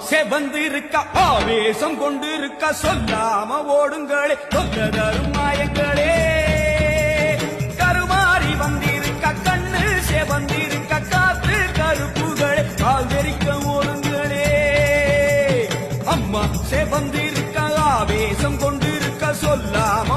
செவந்திருக்க ஆவேசம் கொண்டிருக்க சொல்லாம ஓடுங்களே தொல்ல தரும் மாயங்களே கருமாறி வந்திருக்க கண்ணு செவந்திருக்க காத்து கருப்புகளே கால் தெரிக்க ஓடுங்களே அம்மா செவந்திருக்க ஆவேசம் கொண்டிருக்க சொல்லாம